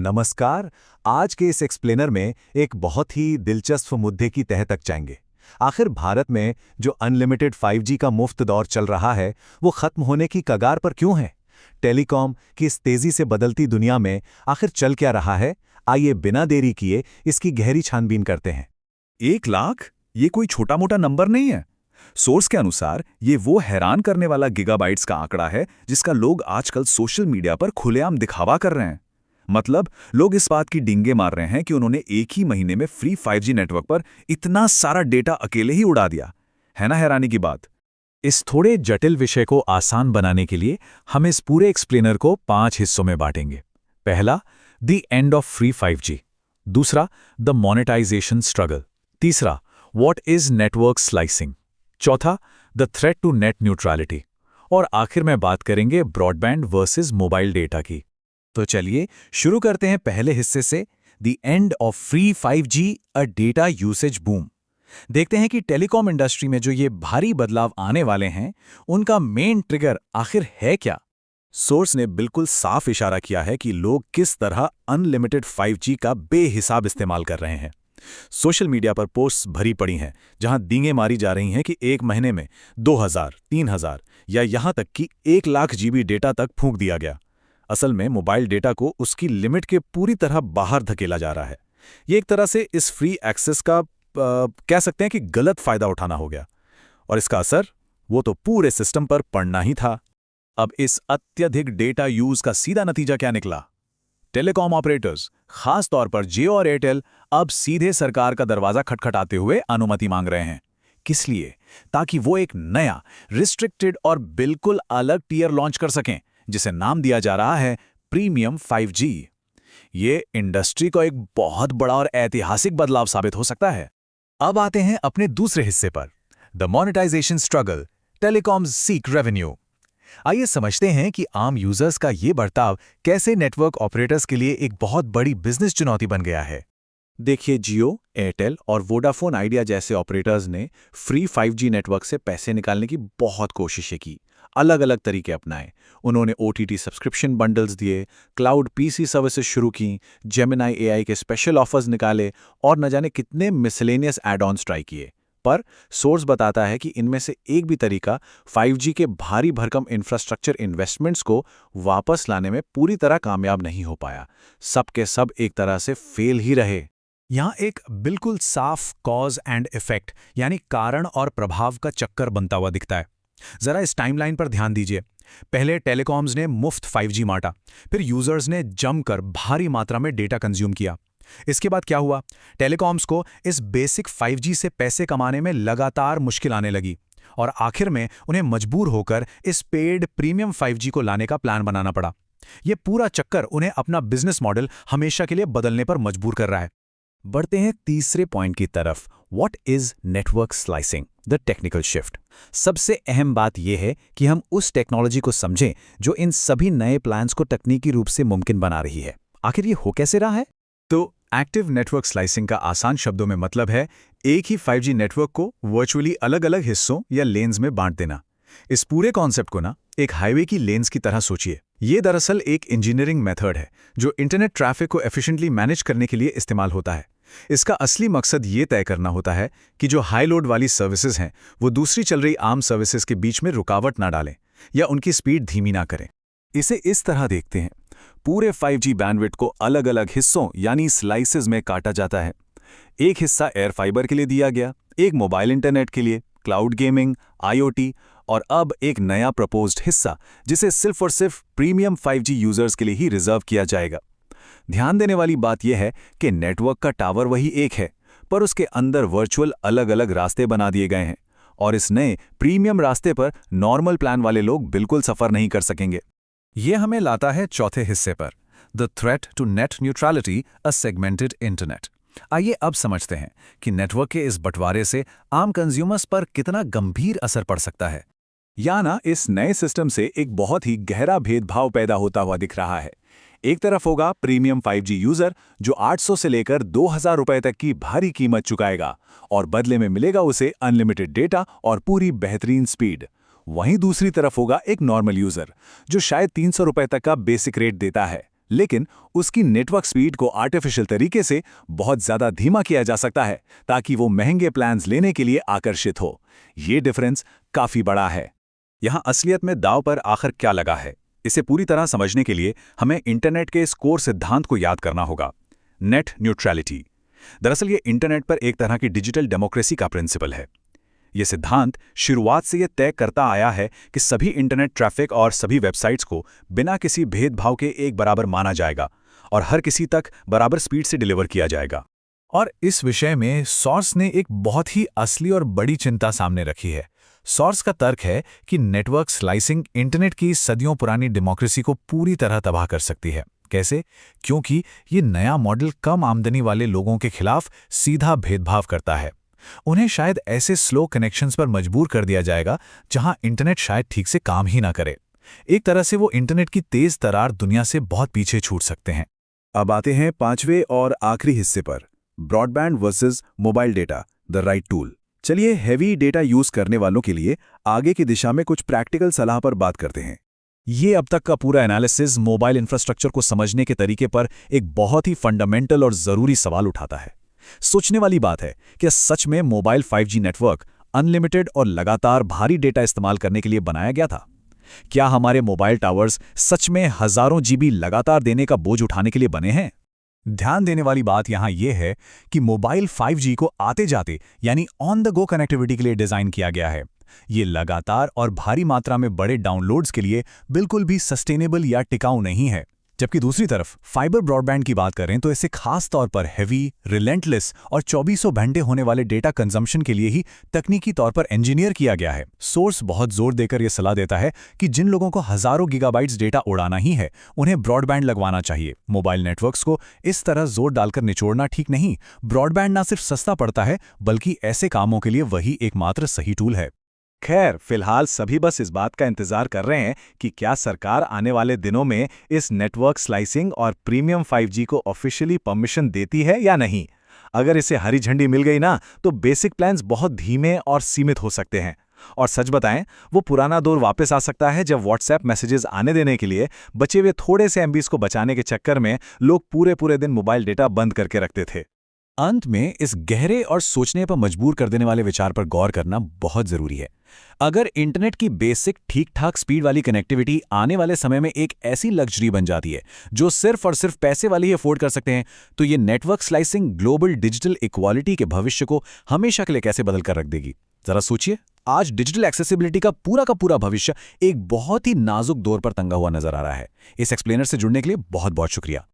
नमस्कार। आज के इस एक्सप्लेनर में एक बहुत ही दिलचस्प मुद्दे की तह तक जाएंगे। आखिर भारत में जो अनलिमिटेड 5G का मुफ्त दौर चल रहा है वो खत्म होने की कगार पर क्यों है? टेलीकॉम की इस तेजी से बदलती दुनिया में आखिर चल क्या रहा है? आइए बिना देरी किए इसकी गहरी छानबीन करते हैं। 1 लाख ये कोई छोटा मोटा नंबर नहीं है। सोर्स के अनुसार ये वो हैरान करने वाला गीगाबाइट्स का आंकड़ा है जिसका लोग आजकल सोशल मीडिया पर खुलेआम दिखावा कर रहे हैं। मतलब लोग इस बात की डींगे मार रहे हैं कि उन्होंने एक ही महीने में फ्री 5G नेटवर्क पर इतना सारा डेटा अकेले ही उड़ा दिया। है ना हैरानी की बात। इस थोड़े जटिल विषय को आसान बनाने के लिए हम इस पूरे एक्सप्लेनर को 5 हिस्सों में बांटेंगे। पहला, the end of free 5G। दूसरा, द मोनेटाइजेशन स्ट्रगल। तीसरा, व्हाट इज नेटवर्क स्लाइसिंग। चौथा, the threat to net neutrality. और आखिर में बात करेंगे ब्रॉडबैंड वर्सेस मोबाइल डेटा की। तो चलिए शुरू करते हैं पहले हिस्से से, the end of free 5G a data usage boom. देखते हैं कि टेलीकॉम इंडस्ट्री में जो ये भारी बदलाव आने वाले हैं उनका मेन ट्रिगर आखिर है क्या। सोर्स ने बिल्कुल साफ इशारा किया है कि लोग किस तरह अनलिमिटेड 5G का बेहिसाब इस्तेमाल कर रहे हैं। सोशल मीडिया पर पोस्ट्स भरी पड़ी हैं जहां डींगे मारी जा रही हैं कि एक महीने में 2000, 3000 या यहां तक कि 1 लाख GB डेटा तक फूंक दिया गया। असल में मोबाइल डेटा को उसकी लिमिट के पूरी तरह बाहर धकेला जा रहा है। ये एक तरह से इस फ्री एक्सेस का कह सकते हैं कि गलत फायदा उठाना हो गया, और इसका असर वो तो पूरे सिस्टम पर पड़ना ही था। अब इस अत्यधिक डेटा यूज का सीधा नतीजा क्या निकला? टेलीकॉम ऑपरेटर्स, खास तौर पर जियो और एयरटेल, अब सीधे सरकार का दरवाजा खटखटाते हुए अनुमति मांग रहे हैं। किस लिए? ताकि वो एक नया रिस्ट्रिक्टेड और बिल्कुल अलग टियर लॉन्च कर सकें जिसे नाम दिया जा रहा है प्रीमियम 5G। ये इंडस्ट्री को एक बहुत बड़ा और ऐतिहासिक बदलाव साबित हो सकता है। अब आते हैं अपने दूसरे हिस्से पर, the monetization struggle, telecoms seek revenue. आइए समझते हैं कि आम यूजर्स का ये बर्ताव कैसे नेटवर्क ऑपरेटर्स के लिए एक बहुत बड़ी बिजनेस चुनौती बन गया है। देखिए, जियो, एयरटेल और वोडाफोन आइडिया जैसे ऑपरेटर्स ने फ्री 5G नेटवर्क से पैसे निकालने की बहुत कोशिशें की, अलग अलग तरीके अपनाए। उन्होंने OTT सब्सक्रिप्शन बंडल्स दिए, क्लाउड PC सर्विसेज शुरू की, जेमिनाई AI के स्पेशल ऑफर्स निकाले और न जाने कितने मिसलेनियस एड-ऑन्स ट्राई किए। पर सोर्स बताता है कि इनमें से एक भी तरीका 5G के भारी भरकम इंफ्रास्ट्रक्चर इन्वेस्टमेंट्स को वापस लाने में पूरी तरह कामयाब नहीं हो पाया। सब के सब एक तरह से फेल ही रहे। यहाँ एक बिल्कुल साफ कॉज एंड इफेक्ट यानी कारण और प्रभाव का चक्कर बनता हुआ दिखता है। जरा इस टाइमलाइन पर ध्यान दीजिए। पहले टेलीकॉम्स ने मुफ्त 5G बांटा, फिर यूजर्स ने जमकर भारी मात्रा में डेटा कंज्यूम किया। इसके बाद क्या हुआ? टेलीकॉम्स को इस बेसिक 5G से पैसे कमाने में लगातार मुश्किल आने लगी और आखिर में उन्हें मजबूर होकर इस पेड प्रीमियम 5G को लाने का प्लान बनाना पड़ा। यह पूरा चक्कर उन्हें अपना बिजनेस मॉडल हमेशा के लिए बदलने पर मजबूर कर रहा है। बढ़ते हैं तीसरे पॉइंट की तरफ, what is network slicing, the technical shift. सबसे अहम बात यह है कि हम उस टेक्नोलॉजी को समझें जो इन सभी नए प्लान्स को तकनीकी रूप से मुमकिन बना रही है। आखिर ये हो कैसे रहा है? तो एक्टिव नेटवर्क स्लाइसिंग का आसान शब्दों में मतलब है एक ही 5G नेटवर्क को वर्चुअली अलग अलग हिस्सों या लेन्स में बांट देना। इस पूरे कॉन्सेप्ट को ना एक हाईवे की लेन्स की तरह सोचिए। ये दरअसल एक इंजीनियरिंग मेथड है जो इंटरनेट ट्रैफिक को एफिशिएंटली मैनेज करने के लिए इस्तेमाल होता है। इसका असली मकसद ये तय करना होता है कि जो हाई लोड वाली सर्विसेज हैं वो दूसरी चल रही आम सर्विसेज के बीच में रुकावट ना डालें या उनकी स्पीड धीमी ना करें। इसे इस तरह देखते हैं, पूरे 5G बैंडविड्थ को अलग अलग हिस्सों यानी स्लाइसेस में काटा जाता है। एक हिस्सा एयर फाइबर के लिए दिया गया, एक मोबाइल इंटरनेट के लिए, क्लाउड गेमिंग, IoT, और अब एक नया प्रपोज्ड हिस्सा जिसे सिर्फ और सिर्फ प्रीमियम 5G यूजर्स के लिए ही रिजर्व किया जाएगा। ध्यान देने वाली बात यह है कि नेटवर्क का टावर वही एक है, पर उसके अंदर वर्चुअल अलग अलग रास्ते बना दिए गए हैं, और इस नए प्रीमियम रास्ते पर नॉर्मल प्लान वाले लोग बिल्कुल सफर नहीं कर सकेंगे। यह हमें लाता है चौथे हिस्से पर, the threat to net neutrality, a segmented internet. आइए अब समझते हैं कि नेटवर्क के इस बंटवारे से आम कंज्यूमर्स पर कितना गंभीर असर पड़ सकता है। या ना इस नए सिस्टम से एक बहुत ही गहरा भेदभाव पैदा होता हुआ दिख रहा है। एक तरफ होगा प्रीमियम 5G यूजर जो 800 से लेकर 2000 रुपए तक की भारी कीमत चुकाएगा और बदले में मिलेगा उसे अनलिमिटेड डेटा और पूरी बेहतरीन स्पीड। वहीं दूसरी तरफ होगा एक नॉर्मल यूजर जो शायद 300 रुपए तक का बेसिक रेट देता है, लेकिन उसकी नेटवर्क स्पीड को आर्टिफिशियल तरीके से बहुत ज़्यादा धीमा किया जा सकता है ताकि वो महंगे प्लान्स लेने के लिए आकर्षित हो। ये डिफरेंस काफ़ी बड़ा है। यहाँ असलियत में दांव पर आखिर क्या लगा है, इसे पूरी तरह समझने के लिए हमें इंटरनेट के इस कोर सिद्धांत को याद करना होगा, नेट न्यूट्रलिटी। दरअसल ये इंटरनेट पर एक तरह की डिजिटल डेमोक्रेसी का प्रिंसिपल है। ये सिद्धांत शुरुआत से ये तय करता आया है कि सभी इंटरनेट ट्रैफिक और सभी वेबसाइट्स को बिना किसी भेदभाव के एक बराबर माना जाएगा और हर किसी तक बराबर स्पीड से डिलीवर किया जाएगा। और इस विषय में सोर्स ने एक बहुत ही असली और बड़ी चिंता सामने रखी है। सोर्स का तर्क है कि नेटवर्क स्लाइसिंग इंटरनेट की सदियों पुरानी डेमोक्रेसी को पूरी तरह तबाह कर सकती है। कैसे? क्योंकि ये नया मॉडल कम आमदनी वाले लोगों के खिलाफ सीधा भेदभाव करता है। उन्हें शायद ऐसे स्लो कनेक्शंस पर मजबूर कर दिया जाएगा जहां इंटरनेट शायद ठीक से काम ही ना करे। एक तरह से वो इंटरनेट की तेज तरार दुनिया से बहुत पीछे छूट सकते हैं। अब आते हैं पांचवें और आखिरी हिस्से पर, broadband versus mobile data, the right tool. चलिए हैवी डेटा यूज करने वालों के लिए आगे की दिशा में कुछ प्रैक्टिकल सलाह पर बात करते हैं। ये अब तक का पूरा एनालिसिस मोबाइल इंफ्रास्ट्रक्चर को समझने के तरीके पर एक बहुत ही फंडामेंटल और ज़रूरी सवाल उठाता है। सोचने वाली बात है कि सच में मोबाइल 5G नेटवर्क अनलिमिटेड और लगातार भारी डेटा इस्तेमाल करने के लिए बनाया गया था? क्या हमारे मोबाइल टावर्स सच में हज़ारों GB लगातार देने का बोझ उठाने के लिए बने हैं? ध्यान देने वाली बात यहाँ यह है कि मोबाइल 5G को आते जाते यानी ऑन द गो कनेक्टिविटी के लिए डिज़ाइन किया गया है। ये लगातार और भारी मात्रा में बड़े डाउनलोड्स के लिए बिल्कुल भी सस्टेनेबल या टिकाऊ नहीं है। जबकि दूसरी तरफ फाइबर ब्रॉडबैंड की बात करें तो इसे खास तौर पर हेवी, रिलेंटलेस और 2400 घंटे होने वाले डेटा कंजम्पशन के लिए ही तकनीकी तौर पर इंजीनियर किया गया है। सोर्स बहुत जोर देकर यह सलाह देता है कि जिन लोगों को हजारों गीगाबाइट्स डेटा उड़ाना ही है, उन्हें ब्रॉडबैंड लगवाना चाहिए। मोबाइल नेटवर्क्स को इस तरह जोर डालकर निचोड़ना ठीक नहीं। ब्रॉडबैंड ना सिर्फ सस्ता पड़ता है, बल्कि ऐसे कामों के लिए वही एकमात्र सही टूल है। खैर, फिलहाल सभी बस इस बात का इंतजार कर रहे हैं कि क्या सरकार आने वाले दिनों में इस नेटवर्क स्लाइसिंग और प्रीमियम 5G को ऑफिशियली परमिशन देती है या नहीं। अगर इसे हरी झंडी मिल गई ना, तो बेसिक प्लान्स बहुत धीमे और सीमित हो सकते हैं। और सच बताएं, वो पुराना दौर वापस आ सकता है जब व्हाट्सएप मैसेजेस आने देने के लिए बचे हुए थोड़े से MBs को बचाने के चक्कर में लोग पूरे दिन मोबाइल डेटा बंद करके रखते थे। अंत में इस गहरे और सोचने पर मजबूर कर देने वाले विचार पर गौर करना बहुत जरूरी है। अगर इंटरनेट की बेसिक ठीक-ठाक स्पीड वाली कनेक्टिविटी आने वाले समय में एक ऐसी लग्जरी बन जाती है जो सिर्फ और सिर्फ पैसे वाले ही अफोर्ड कर सकते हैं, तो ये network slicing global digital equality के भविष्य को हमेशा के लिए कैसे बदल कर रख देगी। जरा सोचिए, आज डिजिटल एक्सेसिबिलिटी का पूरा भविष्य एक बहुत ही नाजुक दौर पर तंगा हुआ नजर आ रहा है। इस एक्सप्लेनर से जुड़ने के लिए बहुत बहुत शुक्रिया।